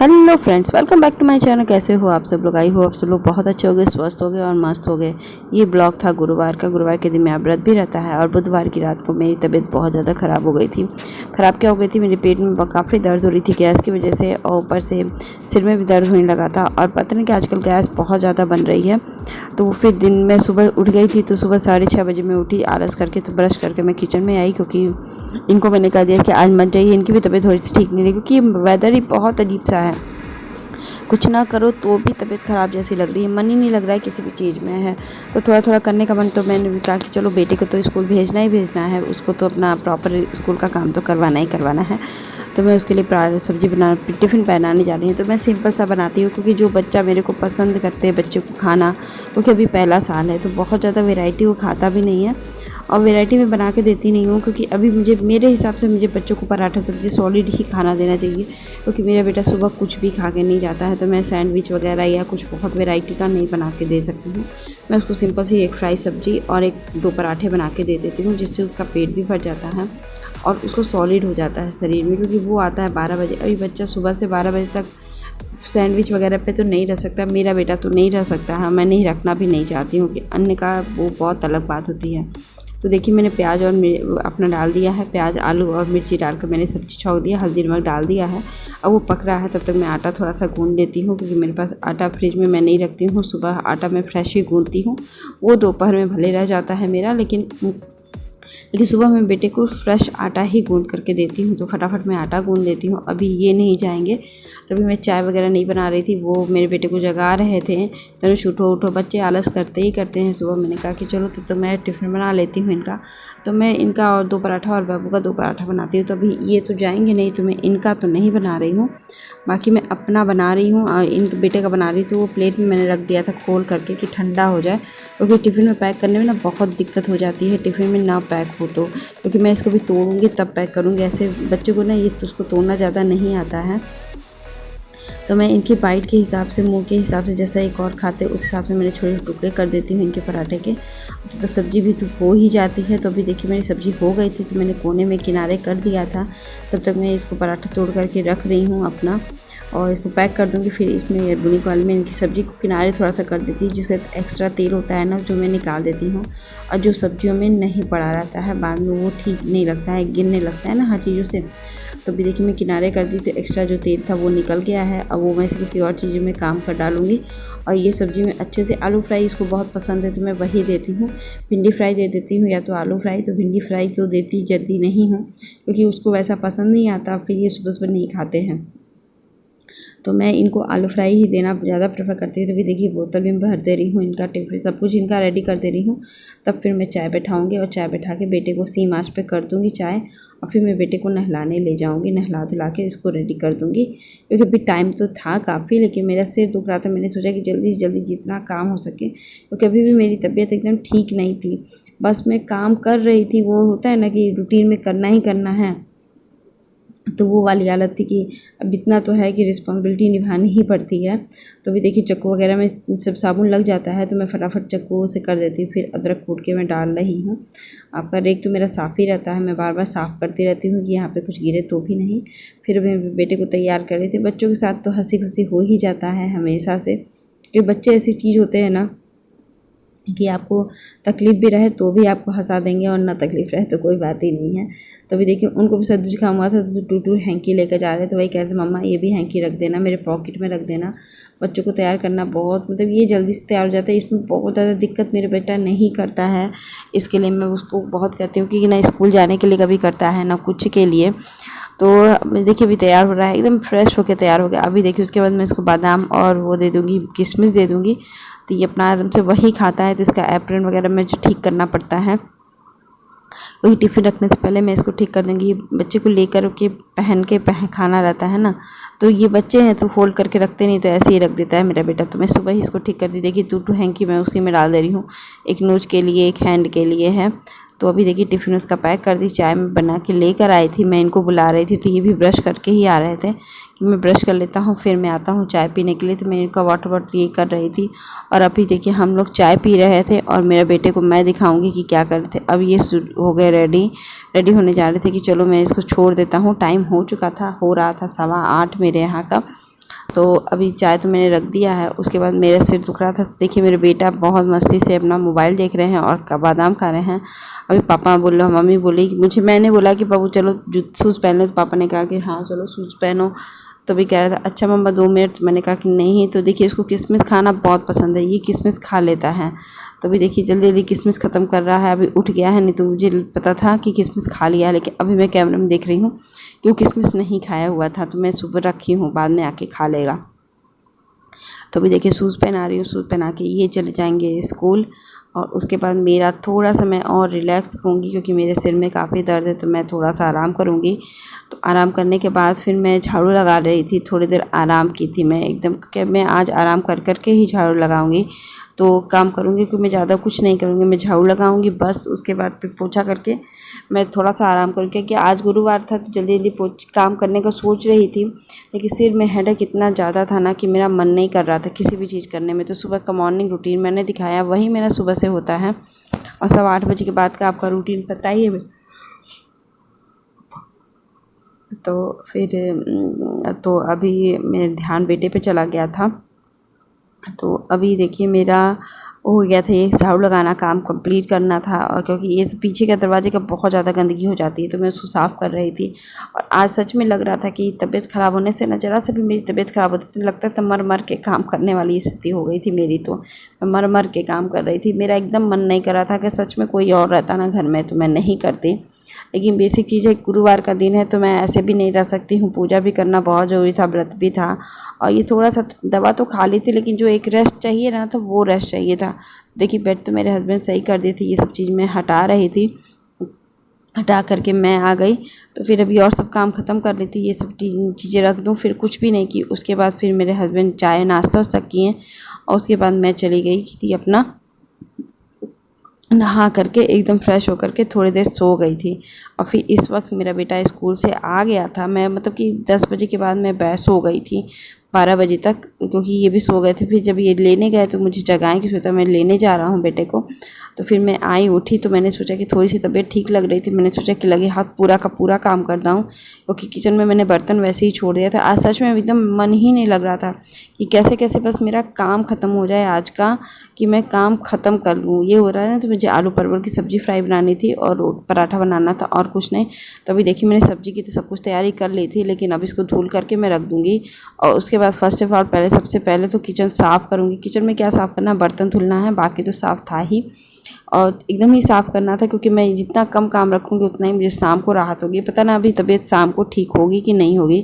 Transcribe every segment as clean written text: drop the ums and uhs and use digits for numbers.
Hello friends, welcome back to my channel. कैसे हो आप सब लोग? आई हो आप सब लोग बहुत अच्छे हो गए, स्वस्थ हो गए और मस्त हो गए। ये ब्लॉग था गुरुवार का। गुरुवार के दिन मेरा व्रत भी रहता है और बुधवार की रात को मेरी तबीयत बहुत ज़्यादा ख़राब हो गई थी। ख़राब क्या हो गई थी, मेरे पेट में काफ़ी दर्द हो रही थी गैस की वजह से, और ऊपर से सिर में भी दर्द होने लगा था। और पता नहीं कि आजकल गैस बहुत ज़्यादा बन रही है। तो फिर दिन में सुबह उठ गई थी, तो सुबह 6:30 बजे मैं उठी आलस करके। तो ब्रश करके मैं किचन में आई, क्योंकि इनको मैंने कहा दिया कि आज मत जाइए, इनकी भी तबीयत थोड़ी सी ठीक नहीं रही, क्योंकि वेदर ही बहुत अजीब सा है। कुछ ना करो तो भी तबीयत ख़राब जैसी लग रही है, मन ही नहीं लग रहा है किसी भी चीज़ में है। तो थोड़ा थोड़ा करने का मन, तो मैंने भी कहा कि चलो बेटे को तो स्कूल भेजना ही भेजना है, उसको तो अपना प्रॉपर स्कूल का काम तो करवाना ही करवाना है। तो मैं उसके लिए सब्ज़ी बना टिफ़िन बनाने जा रही हूँ। तो मैं सिंपल सा बनाती हूँ, क्योंकि जो बच्चा मेरे को पसंद करते हैं बच्चे को खाना, क्योंकि अभी पहला साल है तो बहुत ज़्यादा वैरायटी वो खाता भी नहीं है। और वैरायटी में बना के देती नहीं हूँ, क्योंकि अभी मेरे हिसाब से मुझे बच्चों को पराठा सब्ज़ी सॉलिड ही खाना देना चाहिए, क्योंकि मेरा बेटा सुबह कुछ भी खा के नहीं जाता है। तो मैं सैंडविच वगैरह या कुछ बहुत वैरायटी का नहीं बना के दे सकती हूँ। मैं उसको सिंपल सी एक फ्राई सब्ज़ी और 1-2 पराठे बना के दे देती हूँ, जिससे उसका पेट भी भर जाता है और उसको सॉलिड हो जाता है शरीर में। क्योंकि वो आता है 12 बजे, अभी बच्चा सुबह से 12 बजे तक सैंडविच वगैरह पे तो नहीं रह सकता। मेरा बेटा तो नहीं रह सकता है, मैं नहीं रखना भी नहीं चाहती हूँ, कि अन्य का वो बहुत अलग बात होती है। तो देखिए मैंने प्याज और अपना डाल दिया है, प्याज आलू और मिर्ची डालकर मैंने सब्ज़ी छौंक दिया, हल्दी नमक डाल दिया है। अब वो पक रहा है, तब तक मैं आटा थोड़ा सा गूँध लेती हूँ, क्योंकि मेरे पास आटा फ्रिज में मैं नहीं रखती हूँ। सुबह आटा मैं फ्रेश ही गूँधती हूँ, वो दोपहर में भले रह जाता है मेरा, लेकिन सुबह मैं बेटे को फ्रेश आटा ही गूँध करके देती हूँ। तो फटाफट मैं आटा गूँध देती हूँ। अभी ये नहीं जाएंगे, तभी मैं चाय वगैरह नहीं बना रही थी, वो मेरे बेटे को जगा रहे थे। तनुष उठो उठो, बच्चे आलस करते ही करते हैं सुबह। मैंने कहा कि चलो तब तो मैं टिफ़िन बना लेती हूँ इनका। तो मैं इनका और 2 पराठा और बाबू का 2 पराठा बनाती हूँ। तो अभी ये तो जाएंगे नहीं, तो मैं इनका तो नहीं बना रही हूँ, बाकी मैं अपना बना रही हूँ। और इनके बेटे का बना रही थी, वो प्लेट में मैंने रख दिया था खोल करके कि ठंडा हो जाए, क्योंकि टिफ़िन में पैक करने में ना बहुत दिक्कत हो जाती है, टिफ़िन में ना पैक हो तो। क्योंकि मैं इसको भी तोड़ूँगी तब पैक करूँगी, ऐसे बच्चों को ना ये तो उसको तोड़ना ज़्यादा नहीं आता है। तो मैं इनकी बाइट के हिसाब से, मुँह के हिसाब से, जैसा एक और खाते उस हिसाब से मैंने छोटे टुकड़े कर देती हूँ इनके पराठे के। तो सब्ज़ी भी तो हो ही जाती है। तो अभी देखिए मेरी सब्ज़ी हो गई थी, तो मैंने कोने में किनारे कर दिया था। तब तक मैं इसको पराठा तोड़ करके रख रही हूँ अपना, और इसको पैक कर दूँगी। फिर इसमें बुनी कॉल में इनकी सब्ज़ी को किनारे थोड़ा सा कर देती हूँ, जिससे एक्स्ट्रा तेल होता है ना, जो मैं निकाल देती हूँ। और जो सब्जियों में नहीं पड़ा रहता है बाद में, वो ठीक नहीं लगता है, गिरने लगता है ना हर चीज़ों से। तो अभी देखिए मैं किनारे कर दी, तो एक्स्ट्रा जो तेल था वो निकल गया है। अब वो मैं किसी और चीज़ों में काम कर डालूँगी। और ये सब्ज़ी में अच्छे से, आलू फ्राई इसको बहुत पसंद है तो मैं वही देती हूँ। भिंडी फ्राई दे देती हूँ, या तो आलू फ्राई। तो भिंडी फ्राई तो देती जल्दी नहीं हूँ, क्योंकि उसको वैसा पसंद नहीं आता, फिर ये सुबह सुबह नहीं खाते हैं। तो मैं इनको आलू फ्राई ही देना ज़्यादा प्रेफर करती हूँ। तो भी देखिए बोतल भी भर दे रही हूँ, इनका टिफिन सब कुछ इनका रेडी कर दे रही हूँ। तब फिर मैं चाय बैठाऊँगी, और चाय बैठा के बेटे को सीम आँच पे कर दूँगी चाय। और फिर मैं बेटे को नहलाने ले जाऊँगी, नहला धुला के इसको रेडी कर दूँगी। क्योंकि अभी टाइम तो था काफ़ी, लेकिन मेरा सिर दुख रहा था। मैंने सोचा कि जल्दी से जल्दी जितना काम हो सके, क्योंकि अभी भी मेरी तबीयत एकदम ठीक नहीं थी। बस मैं काम कर रही थी, वो होता है ना कि रूटीन में करना ही करना है, तो वो वाली हालत थी कि अब इतना तो है कि रिस्पॉन्सिबिलिटी निभानी ही पड़ती है। तो अभी देखिए चक्कू वगैरह में सब साबुन लग जाता है, तो मैं फटाफट चक्कू से कर देती हूँ। फिर अदरक कूट के मैं डाल रही हूँ। आपका रेक तो मेरा साफ़ ही रहता है, मैं बार बार साफ़ करती रहती हूँ कि यहाँ पे कुछ गिरे तो भी नहीं। फिर मैं बेटे को तैयार कर रही थी। बच्चों के साथ तो हंसी खुशी हो ही जाता है हमेशा से, क्योंकि बच्चे ऐसी चीज़ होते हैं ना कि आपको तकलीफ़ भी रहे तो भी आपको हंसा देंगे, और ना तकलीफ़ रहे तो कोई बात ही नहीं है। तो अभी देखिए उनको भी सर्दी जुकाम हुआ था, तो 2 हैंकी लेकर जा रहे थे। वही कह रहे थे मम्मा ये भी हैंकी रख देना, मेरे पॉकेट में रख देना। बच्चों को तैयार करना बहुत, मतलब ये जल्दी से तैयार हो जाता है, इसमें बहुत ज़्यादा दिक्कत मेरे बेटा नहीं करता है। इसके लिए मैं उसको बहुत कहती हूँ कि ना स्कूल जाने के लिए कभी करता है ना कुछ के लिए। तो देखिए अभी तैयार हो रहा है, एकदम फ्रेश होके तैयार हो गया। अभी देखिए उसके बाद मैं इसको बादाम और वो दे दूँगी, किशमिश दे दूँगी। तो ये अपना आराम से वही खाता है। तो इसका एप्रन वगैरह में जो ठीक करना पड़ता है, वही टिफ़िन रखने से पहले मैं इसको ठीक कर दूँगी। बच्चे को लेकर के पहन खाना रहता है ना, तो ये बच्चे हैं तो फोल्ड करके रखते नहीं, तो ऐसे ही रख देता है मेरा बेटा। तो मैं सुबह ही इसको ठीक कर दी। देखिए 2 हैंकी मैं उसी में डाल दे रही हूँ, एक नोज के लिए एक हैंड के लिए है। तो अभी देखिए टिफ़िन उसका पैक कर दी, चाय में बना के लेकर आई थी। मैं इनको बुला रही थी, तो ये भी ब्रश करके ही आ रहे थे कि मैं ब्रश कर लेता हूँ फिर मैं आता हूँ चाय पीने के लिए। तो मैं इनका वाटर बॉटल ये कर रही थी। और अभी देखिए हम लोग चाय पी रहे थे, और मेरे बेटे को मैं दिखाऊंगी कि क्या कर रहे थे। अब ये हो गए रेडी होने जा रहे थे कि चलो मैं इसको छोड़ देता हूँ। टाइम हो चुका था, हो रहा था 8:15 मेरे यहाँ का। तो अभी चाय तो मैंने रख दिया है। उसके बाद मेरा सिर दुख रहा था। देखिए मेरे बेटा बहुत मस्ती से अपना मोबाइल देख रहे हैं और बादाम खा रहे हैं। अभी पापा बोल रहे, मम्मी बोली कि मैंने बोला कि बाबू चलो शूज़ पहन लो, तो पापा ने कहा कि हाँ चलो शूज़ पहनो। तो भी कह रहा था अच्छा मम्मा 2 मिनट। मैंने कहा कि नहीं। तो देखिए इसको किशमिश खाना बहुत पसंद है, ये किशमिश खा लेता है। तो भी देखिए जल्दी जल्दी किशमिश ख़त्म कर रहा है। अभी उठ गया है, नहीं तो मुझे पता था कि किशमिश खा लिया है, लेकिन अभी मैं कैमरे में देख रही हूँ कि वो किशमिश नहीं खाया हुआ था। तो मैं सुबह रखी हूँ, बाद में आके खा लेगा। तो अभी देखिए शूज़ पहना रही हूँ। शूज़ पहना के ये चले जाएंगे स्कूल, और उसके बाद मेरा थोड़ा सा मैं और रिलैक्स करूँगी, क्योंकि मेरे सिर में काफ़ी दर्द है। तो मैं थोड़ा सा आराम करूँगी। तो आराम करने के बाद फिर मैं झाड़ू लगा रही थी। थोड़ी देर आराम की थी मैं एकदम, कि मैं आज आराम कर कर के ही झाड़ू लगाऊंगी। तो काम करूँगी कि मैं ज़्यादा कुछ नहीं करूँगी, मैं झाड़ू लगाऊंगी बस। उसके बाद फिर पोछा करके मैं थोड़ा सा आराम करूँगी, क्योंकि आज गुरुवार था तो जल्दी जल्दी काम करने का सोच रही थी, लेकिन सिर में हेडेक इतना ज़्यादा था ना कि मेरा मन नहीं कर रहा था किसी भी चीज़ करने में। तो सुबह का मॉर्निंग रूटीन मैंने दिखाया, वही मेरा सुबह से होता है। और 8:15 बजे के बाद का आपका रूटीन पता ही है। तो फिर तो अभी मेरा ध्यान बेटे पे चला गया था। तो अभी देखिए मेरा हो गया था, ये झाड़ू लगाना काम कंप्लीट करना था। और क्योंकि ये पीछे के दरवाजे का बहुत ज़्यादा गंदगी हो जाती है, तो मैं उसको साफ़ कर रही थी। और आज सच में लग रहा था कि तबीयत ख़राब होने से न जरा से भी मेरी तबीयत ख़राब होती थी, लगता था मर मर के काम करने वाली स्थिति हो गई थी मेरी। तो मैं मर मर के काम कर रही थी, मेरा एकदम मन नहीं कर रहा था कि सच में कोई और रहता ना घर में तो मैं नहीं करती। लेकिन बेसिक चीज़ है, गुरुवार का दिन है तो मैं ऐसे भी नहीं रह सकती हूँ, पूजा भी करना बहुत ज़रूरी था, व्रत भी था। और ये थोड़ा सा दवा तो खा ली थी, लेकिन जो एक रेस्ट चाहिए ना, तो वो रेस्ट चाहिए था। देखिए बेड तो मेरे हस्बैंड सही कर दी थी, ये सब चीज़ मैं हटा रही थी। हटा करके मैं आ गई। तो फिर अभी और सब काम ख़त्म कर ली थी, ये सब चीज़ें रख दूँ, फिर कुछ भी नहीं की। उसके बाद फिर मेरे हस्बैंड चाय नाश्ता वास्ता किए, और उसके बाद मैं चली गई थी अपना नहा करके, एकदम फ्रेश होकर के थोड़ी देर सो गई थी। और फिर इस वक्त मेरा बेटा स्कूल से आ गया था। मैं मतलब कि 10 बजे के बाद मैं सो गई थी 12 बजे तक, क्योंकि ये भी सो गए थे। फिर जब ये लेने गए तो मुझे जगाएं कि सोचा मैं लेने जा रहा हूँ बेटे को। तो फिर मैं आई, उठी, तो मैंने सोचा कि थोड़ी सी तबीयत ठीक लग रही थी। मैंने सोचा कि लगे हाथ पूरा का पूरा काम कर दूँ, क्योंकि किचन में मैंने बर्तन वैसे ही छोड़ दिया था। आज सच में एकदम मन ही नहीं लग रहा था कि कैसे कैसे बस मेरा काम ख़त्म हो जाए आज का, कि मैं काम ख़त्म कर लूँ। ये हो रहा है ना। तो मुझे आलू परवल की सब्ज़ी फ्राई बनानी थी और पराठा बनाना था, और कुछ नहीं। तो अभी देखिए मैंने सब्ज़ी की तो सब कुछ तैयारी कर ली थी, लेकिन अब इसको धुल करके मैं रख दूँगी। और उसके बाद फर्स्ट ऑफ ऑल सबसे पहले तो किचन साफ़ करूँगी। किचन में क्या साफ़ करना, बर्तन धुलना है, बाकी तो साफ़ था ही, और एकदम ही साफ़ करना था, क्योंकि मैं जितना कम काम रखूँगी उतना ही मुझे शाम को राहत होगी। पता ना अभी तबीयत शाम को ठीक होगी कि नहीं होगी।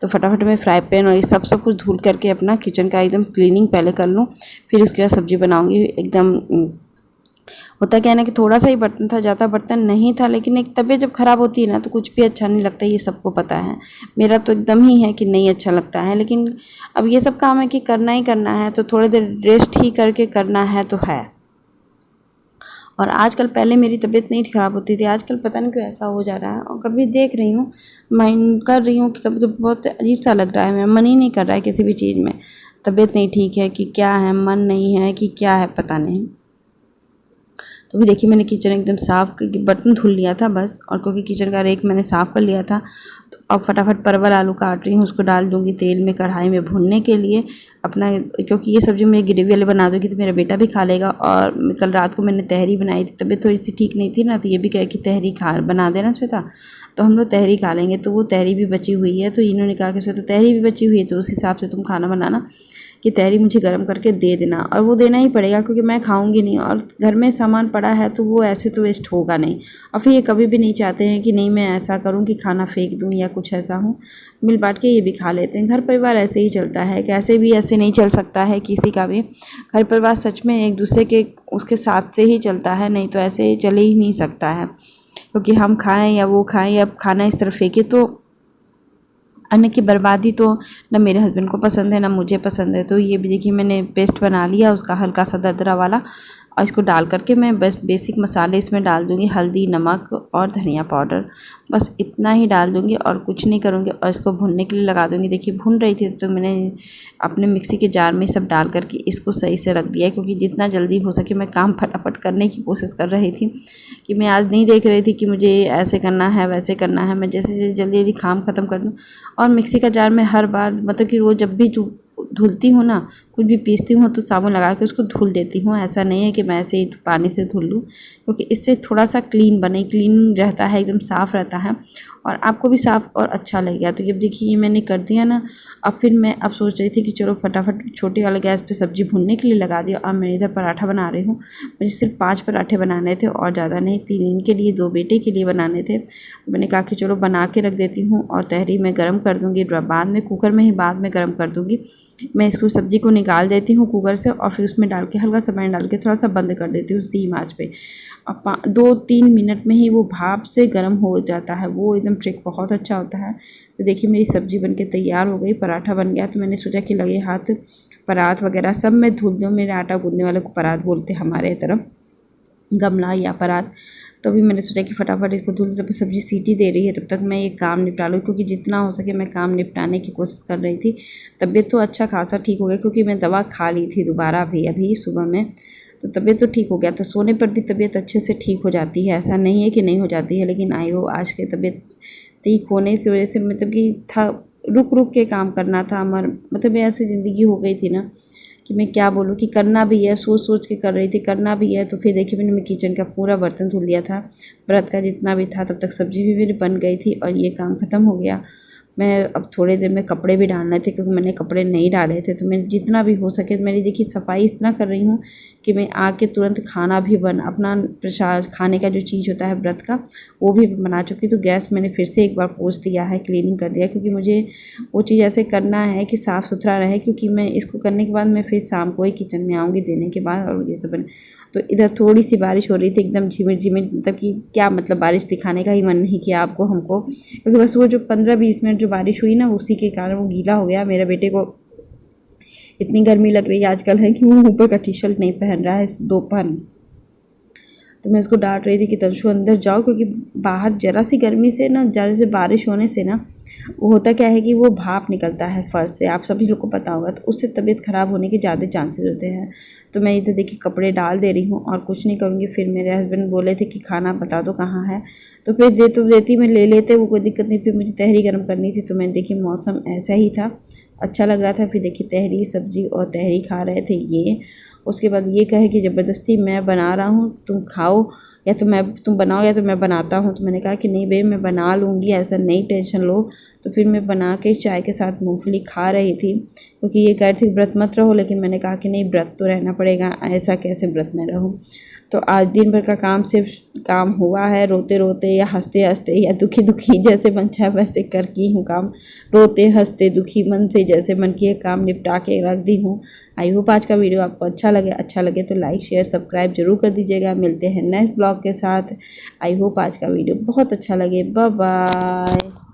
तो फटाफट मैं फ्राई पैन और ये सब कुछ धुल करके अपना किचन का एकदम क्लीनिंग पहले कर लूँ, फिर उसके बाद सब्ज़ी बनाऊँगी। एकदम होता क्या है ना कि थोड़ा सा ही बर्तन था, ज़्यादा बर्तन नहीं था, लेकिन एक तबीयत जब ख़राब होती है ना तो कुछ भी अच्छा नहीं लगता, ये सबको पता है। मेरा तो एकदम ही है कि नहीं अच्छा लगता है, लेकिन अब ये सब काम है कि करना ही करना है, तो थोड़ी देर रेस्ट ही करके करना है तो है। और आजकल, पहले मेरी तबीयत नहीं ख़राब होती थी, आजकल पता नहीं क्यों ऐसा हो जा रहा है। और कभी देख रही हूँ, माइंड कर रही हूँ कि कभी तो बहुत अजीब सा लग रहा है, मेरा मन ही नहीं कर रहा है किसी भी चीज़ में। तबीयत नहीं ठीक है कि क्या है, मन नहीं है कि क्या है, पता नहीं। तो भी देखिए मैंने किचन एकदम साफ़ करके बर्तन धुल लिया था बस, और क्योंकि किचन का रेक मैंने साफ़ कर लिया था। तो अब फटाफट परवल आलू काट रही हूँ, उसको डाल दूँगी तेल में कढ़ाई में भुनने के लिए अपना, क्योंकि ये सब्ज़ी मैं ग्रेवी वाले बना दूँगी तो मेरा बेटा भी खा लेगा। और कल रात को मैंने तहरी बनाई थी, तबीयत थोड़ी सी ठीक नहीं थी ना, तो ये भी कहे कि तहरी खा बना देना श्वेता, तो हम लोग तहरी खा लेंगे। तो वो तहरी भी बची हुई है, तो इन्होंने कहा कि श्वेता तहरी भी बची हुई है, तो उस हिसाब से तुम खाना बनाना कि तहरी मुझे गर्म करके दे देना। और वो देना ही पड़ेगा, क्योंकि मैं खाऊंगी नहीं, और घर में सामान पड़ा है तो वो ऐसे तो वेस्ट होगा नहीं। और फिर ये कभी भी नहीं चाहते हैं कि नहीं मैं ऐसा करूं कि खाना फेंक दूं या कुछ ऐसा हो, मिल बांट के ये भी खा लेते हैं। घर परिवार ऐसे ही चलता है, कैसे भी ऐसे नहीं चल सकता है किसी का भी। घर परिवार सच में एक दूसरे के उसके साथ से ही चलता है, नहीं तो ऐसे चल ही नहीं सकता है। क्योंकि हम खाएँ या वो खाएँ या खाना इस तरह फेंके, तो अन्न की बर्बादी तो न मेरे हस्बैंड को पसंद है, ना मुझे पसंद है। तो ये भी देखिए मैंने पेस्ट बना लिया उसका, हल्का सा दरदरा वाला, और इसको डाल करके मैं बस बेसिक मसाले इसमें डाल दूँगी, हल्दी, नमक और धनिया पाउडर, बस इतना ही डाल दूँगी और कुछ नहीं करूँगी और इसको भुनने के लिए लगा दूँगी। देखिए भुन रही थी तो मैंने अपने मिक्सी के जार में सब डाल करके इसको सही से रख दिया, क्योंकि जितना जल्दी हो सके मैं काम फटाफट करने की कोशिश कर रही थी। कि मैं आज नहीं देख रही थी कि मुझे ऐसे करना है वैसे करना है, मैं जैसे जल्दी जल्दी काम ख़त्म कर दूँ। और मिक्सी का जार में हर बार मतलब कि वो जब भी धुलती हूँ ना, कुछ भी पीसती हूँ तो साबुन लगा के उसको धुल देती हूँ। ऐसा नहीं है कि मैं ऐसे ही पानी से धुल लूँ, क्योंकि इससे थोड़ा सा क्लीन रहता है, एकदम साफ़ रहता है और आपको भी साफ़ और अच्छा लगेगा। तो जब देखिए ये मैंने कर दिया ना, अब फिर मैं अब सोच रही थी कि चलो फटाफट छोटे वाले गैस पे सब्ज़ी भुनने के लिए लगा दिया। और मैं इधर पराठा बना रही हूँ। मुझे सिर्फ 5 पराठे बनाने थे और ज़्यादा नहीं, 3 इनके लिए 2 बेटे के लिए बनाने थे। मैंने कहा कि चलो बना के रख देती हूँ और तहरी मैं गर्म कर दूँगी, बाद में कुकर में ही बाद में गर्म कर दूँगी। मैं इसको सब्ज़ी को निकाल देती हूँ कुकर से और फिर उसमें डाल के हल्का सा पानी डाल के थोड़ा सा बंद कर देती हूँ सीम आँच पे। और 2-3 मिनट में ही वो भाप से गर्म हो जाता है, वो एकदम ट्रिक बहुत अच्छा होता है। तो देखिए मेरी सब्ज़ी बनके तैयार हो गई, पराठा बन गया। तो मैंने सोचा कि लगे हाथ परात वगैरह सब मैं धुल दूँ। मेरे आटा गूँथने वाले को परात बोलते हैं हमारे तरफ, गमला या परात। तो अभी मैंने सोचा कि फटाफट इसको धुल, जब सब्ज़ी सीटी दे रही है तब तक मैं ये काम निपटा लूँ, क्योंकि जितना हो सके मैं काम निपटाने की कोशिश कर रही थी। तबीयत तो अच्छा खासा ठीक हो गया, क्योंकि मैं दवा खा ली थी दोबारा भी अभी सुबह में, तो तबीयत तो ठीक हो गया। तो सोने पर भी तबीयत अच्छे से ठीक हो जाती है, ऐसा नहीं है कि नहीं हो जाती है। लेकिन आज के तबीयत ठीक होने की वजह से मतलब कि था रुक रुक के काम करना था, मतलब ऐसी ज़िंदगी हो गई थी ना कि मैं क्या बोलूँ, कि करना भी है, सोच सोच के कर रही थी, करना भी है। तो फिर देखिए मैंने किचन का पूरा बर्तन धुल दिया था, व्रत का जितना भी था। तब तक सब्ज़ी भी मेरी बन गई थी और ये काम ख़त्म हो गया। मैं अब थोड़ी देर में कपड़े भी डालने थे, क्योंकि मैंने कपड़े नहीं डाले थे। तो मैं जितना भी हो सके मेरी देखिए सफाई इतना कर रही हूँ कि मैं आके तुरंत खाना भी अपना प्रसाद खाने का जो चीज़ होता है व्रत का, वो भी बना चुकी। तो गैस मैंने फिर से एक बार पोंछ दिया है, क्लीनिंग कर दिया, क्योंकि मुझे वो चीज़ ऐसे करना है कि साफ़ सुथरा रहे। क्योंकि मैं इसको करने के बाद मैं फिर शाम को ही किचन में आऊँगी देने के बाद, और ये सब। तो इधर थोड़ी सी बारिश हो रही थी, एकदम झिमिर झिमिर, मतलब कि क्या मतलब बारिश दिखाने का ही मन नहीं किया आपको हमको, क्योंकि बस वो जो 15-20 मिनट जो बारिश हुई ना, उसी के कारण वो गीला हो गया। मेरे बेटे को इतनी गर्मी लग रही है आजकल है कि वो ऊपर का टी शर्ट नहीं पहन रहा है दोपहर में। तो मैं उसको डांट रही थी कि तंशु अंदर जाओ, क्योंकि बाहर ज़रा सी गर्मी से ना, ज़रा से बारिश होने से ना, वो होता क्या है कि वो भाप निकलता है फर्श से, आप सभी लोग को पता होगा। तो उससे तबीयत ख़राब होने के ज़्यादा चांसेस होते हैं। तो मैं इधर देखिए कपड़े डाल दे रही हूँ और कुछ नहीं करूँगी। फिर मेरे हस्बैंड बोले थे कि खाना बता दो कहाँ है, तो फिर देती मैं ले लेते, वो कोई दिक्कत नहीं। फिर मुझे तहरी गर्म करनी थी, तो मैं देखिए मौसम ऐसा ही था, अच्छा लग रहा था। फिर देखिए तहरी सब्जी और तहरी खा रहे थे ये। उसके बाद ये कहे कि ज़बरदस्ती मैं बना रहा हूँ तुम खाओ, या तो तुम बनाओ या तो मैं बनाता हूँ। तो मैंने कहा कि नहीं भाई मैं बना लूँगी, ऐसा नहीं टेंशन लो। तो फिर मैं बना के चाय के साथ मूंगफली खा रही थी, क्योंकि ये कह रही थी व्रत मत रहो, लेकिन मैंने कहा कि नहीं व्रत तो रहना पड़ेगा, ऐसा कैसे व्रत न रहूँ। तो आज दिन भर का काम सिर्फ काम हुआ है, रोते रोते या हंसते हंसते या दुखी दुखी, जैसे मन चाहे वैसे कर की हूँ काम। रोते हंसते दुखी मन से जैसे मन किए काम निपटा के रख दी हूँ। आई होप आज का वीडियो आपको अच्छा लगे तो लाइक शेयर सब्सक्राइब जरूर कर दीजिएगा। मिलते हैं नेक्स्ट ब्लॉग के साथ। आई होप आज का वीडियो बहुत अच्छा लगे। Bye bye.